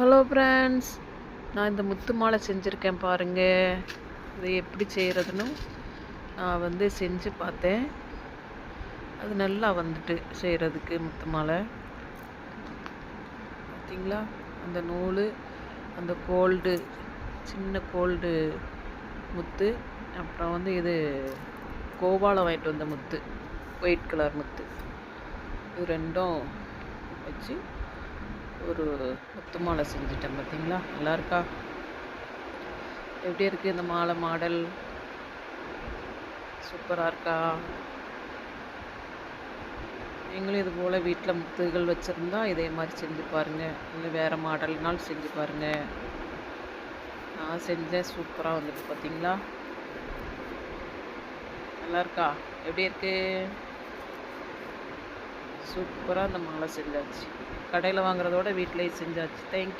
Hello friends, நான் இந்த முத்து மாலை செஞ்சுருக்கேன் பாருங்கள். இது எப்படி செய்கிறதுன்னு நான் செஞ்சு பார்த்தேன். அது நல்லா வந்துட்டு செய்கிறதுக்கு முத்து மாலை பார்த்தீங்களா. அந்த நூல், அந்த கோல்டு, சின்ன கோல்டு முத்து, அப்புறம் இது கோவாவில் வாங்கிட்டு வந்த முத்து, ஒயிட் கலர் முத்து, இது ரெண்டும் வச்சு ஒரு முத்து மாலை செஞ்சுட்டேன். பார்த்தீங்களா, நல்லா இருக்கா? எப்படி இருக்குது இந்த மாலை மாடல்? சூப்பராக இருக்கா? நீங்களும் இது போல் வீட்டில் முத்துகள் வச்சுருந்தா இதே மாதிரி செஞ்சு பாருங்கள். இல்லை வேறு மாடல்னாலும் செஞ்சு பாருங்கள். நான் செஞ்சேன், சூப்பராக வந்துட்டு. பார்த்தீங்களா, நல்லா இருக்கா? எப்படி இருக்குது? சூப்பராக அந்த மாலை செஞ்சாச்சு. கடையில் வாங்குறதோட வீட்டிலேயே செஞ்சாச்சு. தேங்க்யூ.